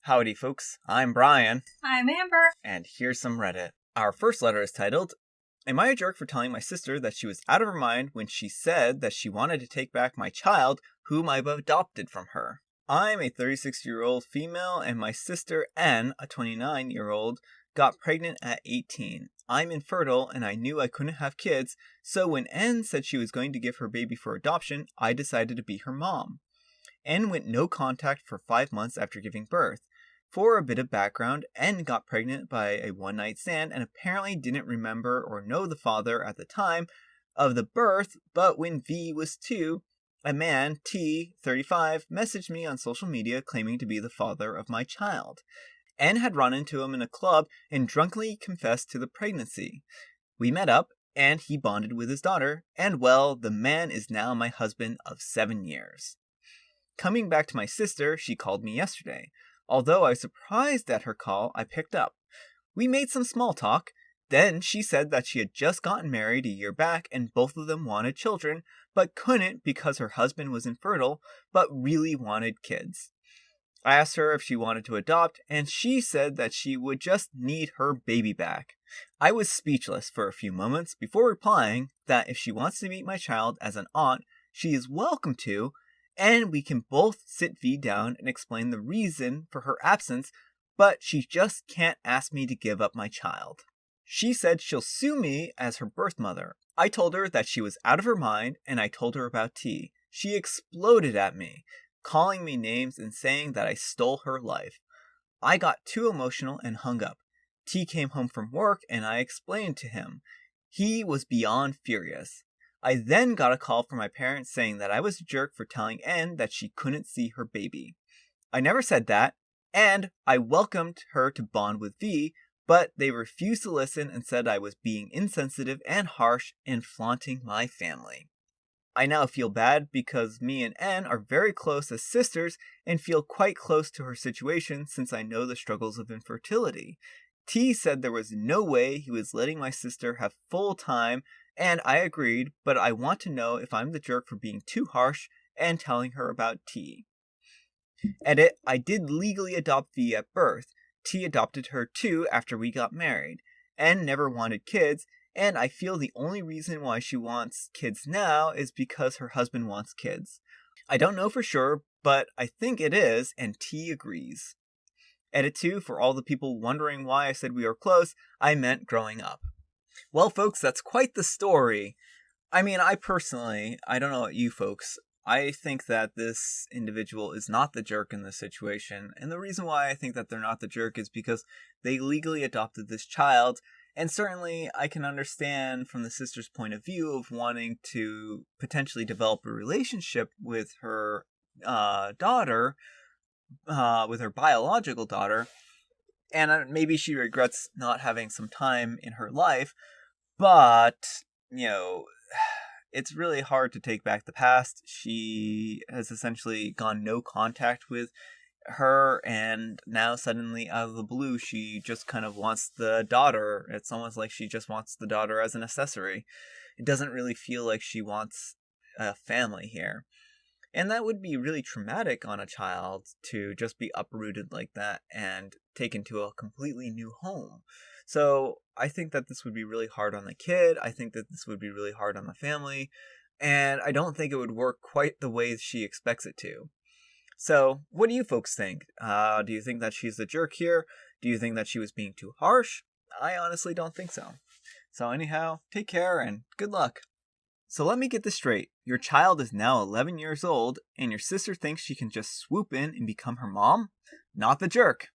Howdy, folks. I'm Brian, I'm Amber. and here's some Reddit. Our first letter is titled, Am I a jerk for telling my sister that she was out of her mind when she said that she wanted to take back my child, whom I've adopted from her? I'm a 36-year-old female, and my sister, N, a 29-year-old, got pregnant at 18. I'm infertile, and I knew I couldn't have kids, so when N said she was going to give her baby for adoption, I decided to be her mom. N went no contact for 5 months after giving birth. For a bit of background, N got pregnant by a one-night stand and apparently didn't remember or know the father at the time of the birth, but when V was 2, a man, T, 35, messaged me on social media claiming to be the father of my child. N had run into him in a club and drunkenly confessed to the pregnancy. We met up, and he bonded with his daughter, and well, the man is now my husband of 7 years. Coming back to my sister, she called me yesterday. Although I was surprised at her call, I picked up. We made some small talk. Then she said that she had just gotten married a year back and both of them wanted children, but couldn't because her husband was infertile, but really wanted kids. I asked her if she wanted to adopt, and she said that she would just need her baby back. I was speechless for a few moments before replying that if she wants to meet my child as an aunt, she is welcome to, and we can both sit V down and explain the reason for her absence, but she just can't ask me to give up my child. She said she'll sue me as her birth mother. I told her that she was out of her mind, and I told her about T. She exploded at me, calling me names and saying that I stole her life. I got too emotional and hung up. T came home from work, and I explained to him. He was beyond furious. I then got a call from my parents saying that I was a jerk for telling N that she couldn't see her baby. I never said that, and I welcomed her to bond with V, but they refused to listen and said I was being insensitive and harsh and flaunting my family. I now feel bad because me and N are very close as sisters and feel quite close to her situation since I know the struggles of infertility. T said there was no way he was letting my sister have full time, and I agreed, but I want to know if I'm the jerk for being too harsh and telling her about T. Edit, I did legally adopt V at birth. T adopted her too after we got married. N never wanted kids, and I feel the only reason why she wants kids now is because her husband wants kids. I don't know for sure, but I think it is, and T agrees. Edit 2, for all the people wondering why I said we were close, I meant growing up. Well, folks, that's quite the story. I mean, I don't know what you folks, I think that this individual is not the jerk in this situation. And the reason why I think that they're not the jerk is because they legally adopted this child. And certainly I can understand from the sister's point of view of wanting to potentially develop a relationship with her daughter, with her biological daughter. And maybe she regrets not having some time in her life. But, it's really hard to take back the past. She has essentially gone no contact with her, and now suddenly out of the blue she just kind of wants the daughter. It's almost like she just wants the daughter as an accessory. It doesn't really feel like she wants a family here. And that would be really traumatic on a child to just be uprooted like that and taken to a completely new home. So I think that this would be really hard on the kid. I think that this would be really hard on the family. And I don't think it would work quite the way she expects it to. So what do you folks think? Do you think that she's the jerk here? Do you think that she was being too harsh? I honestly don't think so. So anyhow, take care and good luck. So let me get this straight. Your child is now 11 years old, and your sister thinks she can just swoop in and become her mom? Not the jerk.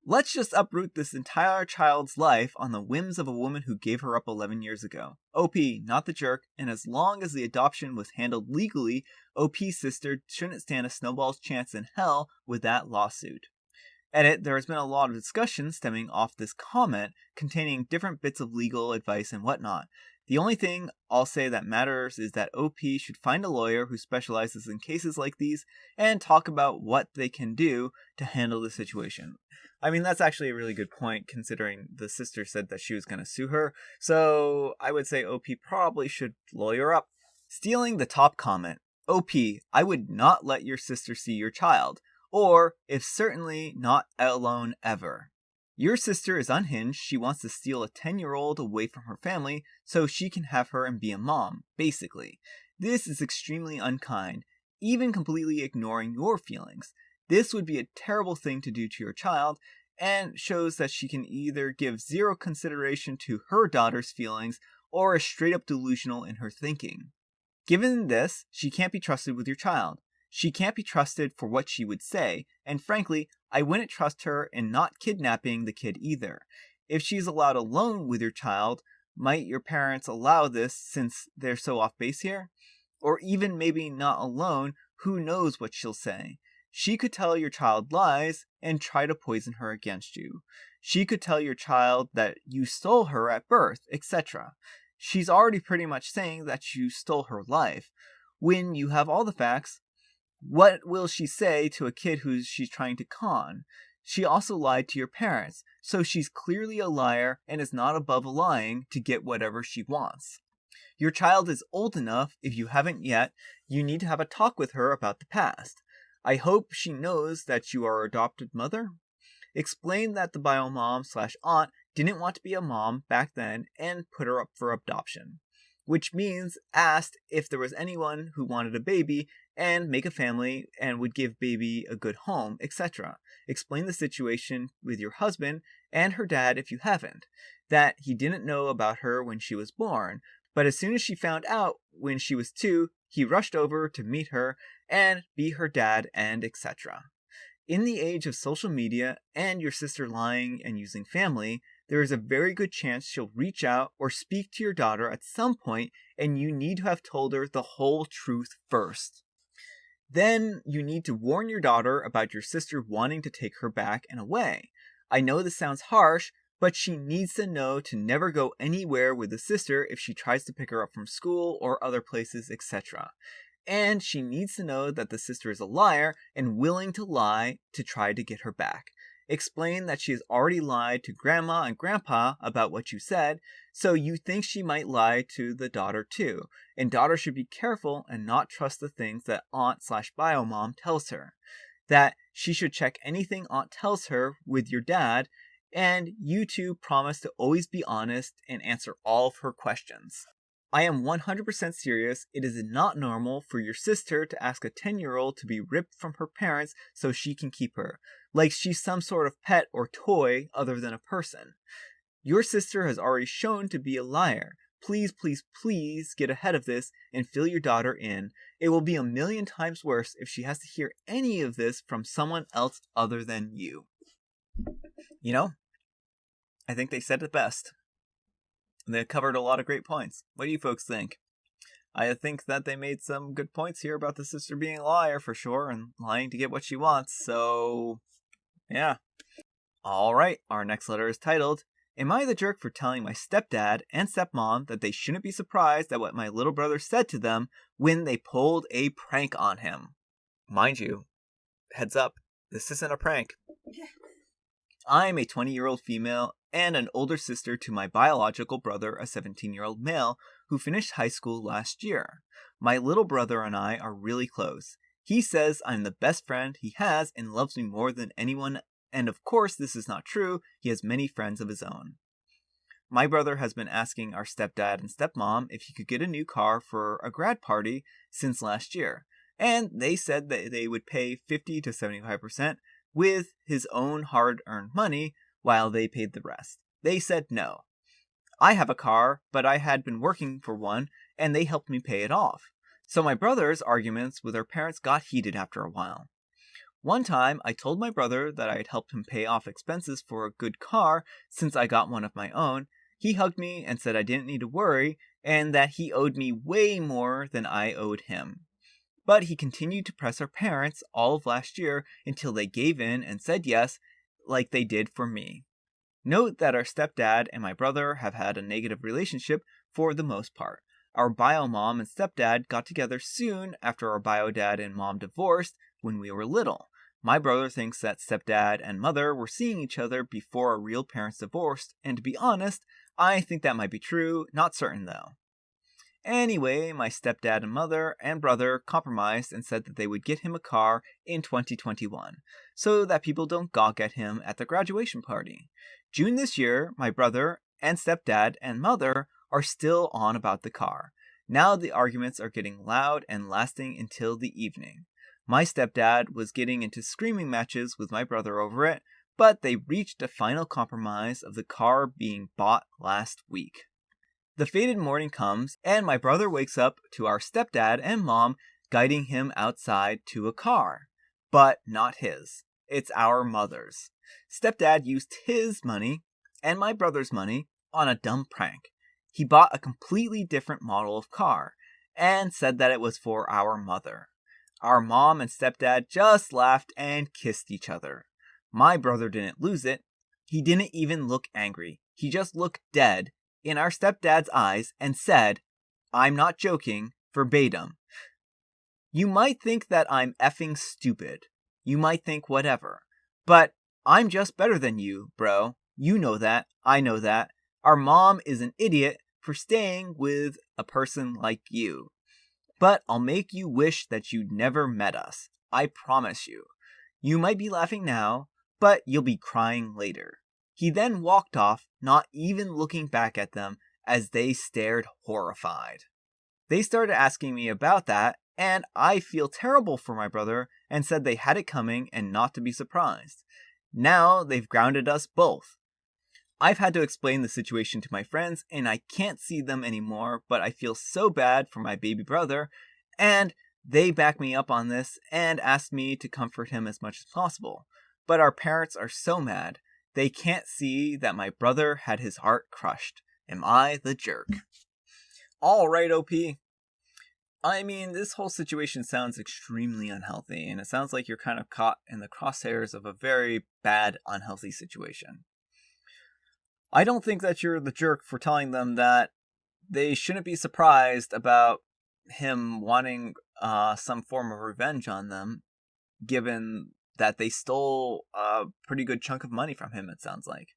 Let's just uproot this entire child's life on the whims of a woman who gave her up 11 years ago. OP, not the jerk, and as long as the adoption was handled legally, OP's sister shouldn't stand a snowball's chance in hell with that lawsuit. Edit, there has been a lot of discussion stemming off this comment containing different bits of legal advice and whatnot. The only thing I'll say that matters is that OP should find a lawyer who specializes in cases like these and talk about what they can do to handle the situation. I mean, that's actually a really good point considering the sister said that she was going to sue her, so I would say OP probably should lawyer up. Stealing the top comment. OP, I would not let your sister see your child. or if certainly not alone ever. Your sister is unhinged. She wants to steal a 10-year-old away from her family so she can have her and be a mom, basically. This is extremely unkind, even completely ignoring your feelings. This would be a terrible thing to do to your child, and shows that she can either give zero consideration to her daughter's feelings or is straight up delusional in her thinking. Given this, she can't be trusted with your child. She can't be trusted for what she would say, and frankly, I wouldn't trust her in not kidnapping the kid either. If she's allowed alone with your child, might your parents allow this since they're so off base here? Or even maybe not alone, who knows what she'll say? She could tell your child lies and try to poison her against you. She could tell your child that you stole her at birth, etc. She's already pretty much saying that you stole her life. When you have all the facts, what will she say to a kid who she's trying to con? She also lied to your parents, so she's clearly a liar and is not above lying to get whatever she wants. Your child is old enough. If you haven't yet, you need to have a talk with her about the past. I hope she knows that you are her adopted mother. Explain that the bio mom/aunt didn't want to be a mom back then and put her up for adoption. Which means asked if there was anyone who wanted a baby and make a family and would give baby a good home, etc. Explain the situation with your husband and her dad if you haven't. That he didn't know about her when she was born, but as soon as she found out when she was 2, he rushed over to meet her and be her dad and etc. In the age of social media and your sister lying and using family, there is a very good chance she'll reach out or speak to your daughter at some point, and you need to have told her the whole truth first. Then you need to warn your daughter about your sister wanting to take her back and away. I know this sounds harsh, but she needs to know to never go anywhere with the sister if she tries to pick her up from school or other places, etc. And she needs to know that the sister is a liar and willing to lie to try to get her back. Explain that she has already lied to grandma and grandpa about what you said, so you think she might lie to the daughter too. And daughter should be careful and not trust the things that aunt/bio mom tells her. That she should check anything aunt tells her with your dad, and you two promise to always be honest and answer all of her questions. I am 100% serious. It is not normal for your sister to ask a 10-year-old to be ripped from her parents so she can keep her, like she's some sort of pet or toy other than a person. Your sister has already shown to be a liar. Please, please, please get ahead of this and fill your daughter in. It will be a million times worse if she has to hear any of this from someone else other than you. You know, I think they said it best. They covered a lot of great points. What do you folks think? I think that they made some good points here about the sister being a liar for sure and lying to get what she wants, so yeah. Alright, our next letter is titled, Am I the jerk for telling my stepdad and stepmom that they shouldn't be surprised at what my little brother said to them when they pulled a prank on him? Mind you, heads up, this isn't a prank. I'm a 20-year-old female and an older sister to my biological brother, a 17-year-old male, who finished high school last year. My little brother and I are really close. He says I'm the best friend he has and loves me more than anyone, and of course this is not true. He has many friends of his own. My brother has been asking our stepdad and stepmom if he could get a new car for a grad party since last year, and they said that they would pay 50 to 75% with his own hard-earned money while they paid the rest. They said no. I have a car, but I had been working for one, and they helped me pay it off. So my brother's arguments with our parents got heated after a while. One time, I told my brother that I had helped him pay off expenses for a good car since I got one of my own. He hugged me and said I didn't need to worry, and that he owed me way more than I owed him. But he continued to press our parents all of last year until they gave in and said yes, like they did for me. Note that our stepdad and my brother have had a negative relationship for the most part. Our bio mom and stepdad got together soon after our bio dad and mom divorced when we were little. My brother thinks that stepdad and mother were seeing each other before our real parents divorced, and to be honest, I think that might be true, not certain though. Anyway, my stepdad and mother and brother compromised and said that they would get him a car in 2021, so that people don't gawk at him at the graduation party. June this year, my brother and stepdad and mother are still on about the car. Now the arguments are getting loud and lasting until the evening. My stepdad was getting into screaming matches with my brother over it, but they reached a final compromise of the car being bought last week. The fated morning comes, and my brother wakes up to our stepdad and mom guiding him outside to a car. But not his. It's our mother's. Stepdad used his money and my brother's money on a dumb prank. He bought a completely different model of car and said that it was for our mother. Our mom and stepdad just laughed and kissed each other. My brother didn't lose it. He didn't even look angry. He just looked dead in our stepdad's eyes and said, "I'm not joking," verbatim. You might think that I'm effing stupid. You might think whatever. But I'm just better than you, bro. You know that. I know that. Our mom is an idiot for staying with a person like you. But I'll make you wish that you'd never met us. I promise you. You might be laughing now, but you'll be crying later. He then walked off, not even looking back at them, as they stared horrified. They started asking me about that, and I feel terrible for my brother and said they had it coming and not to be surprised. Now they've grounded us both. I've had to explain the situation to my friends, and I can't see them anymore, but I feel so bad for my baby brother, and they back me up on this and asked me to comfort him as much as possible. But our parents are so mad. They can't see that my brother had his heart crushed. Am I the jerk? All right, OP. I mean, this whole situation sounds extremely unhealthy, and it sounds like you're kind of caught in the crosshairs of a very bad, unhealthy situation. I don't think that you're the jerk for telling them that they shouldn't be surprised about him wanting some form of revenge on them, given that they stole a pretty good chunk of money from him, it sounds like.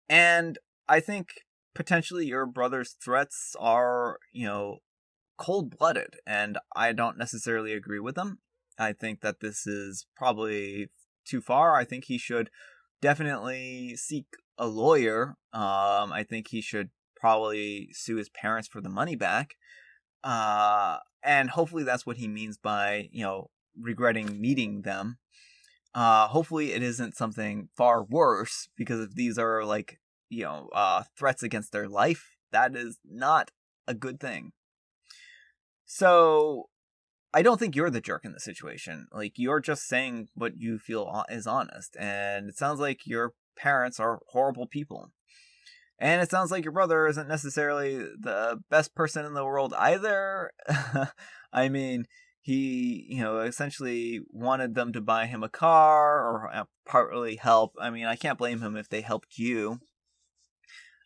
And I think potentially your brother's threats are, cold-blooded, and I don't necessarily agree with them. I think that this is probably too far. I think he should definitely seek a lawyer. I think he should probably sue his parents for the money back. And hopefully that's what he means by, regretting meeting them. Hopefully it isn't something far worse, because if these are threats against their life, that is not a good thing. So I don't think you're the jerk in the situation. You're just saying what you feel is honest, and it sounds like your parents are horrible people. And it sounds like your brother isn't necessarily the best person in the world either. I mean, he, essentially wanted them to buy him a car or partly help. I mean, I can't blame him if they helped you.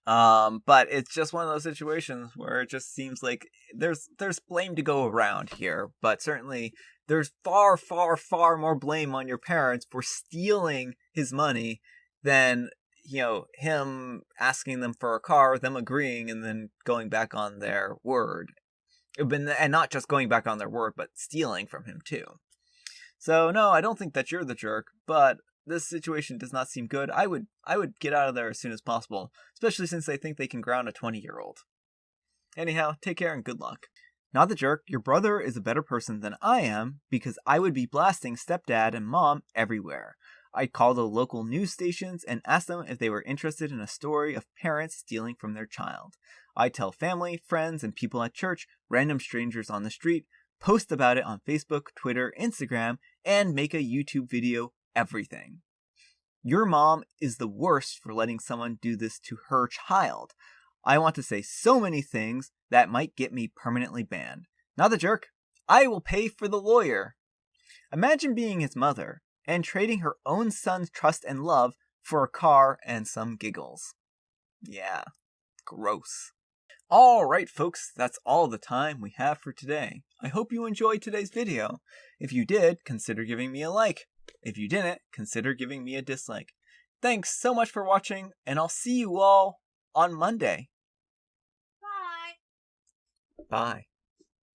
But it's just one of those situations where it just seems like there's blame to go around here. But certainly there's far, far, far more blame on your parents for stealing his money than him asking them for a car, them agreeing, and then going back on their word. And not just going back on their word, but stealing from him too. So no, I don't think that you're the jerk, but this situation does not seem good. I would get out of there as soon as possible, especially since they think they can ground a 20-year-old. Anyhow, take care and good luck. Not the jerk, your brother is a better person than I am, because I would be blasting stepdad and mom everywhere. I'd call the local news stations and ask them if they were interested in a story of parents stealing from their child. I'd tell family, friends, and people at church, random strangers on the street, post about it on Facebook, Twitter, Instagram, and make a YouTube video, everything. Your mom is the worst for letting someone do this to her child. I want to say so many things that might get me permanently banned. Not the jerk. I will pay for the lawyer. Imagine being his mother and trading her own son's trust and love for a car and some giggles. Yeah, gross. Alright folks, that's all the time we have for today. I hope you enjoyed today's video. If you did, consider giving me a like. If you didn't, consider giving me a dislike. Thanks so much for watching, and I'll see you all on Monday. Bye.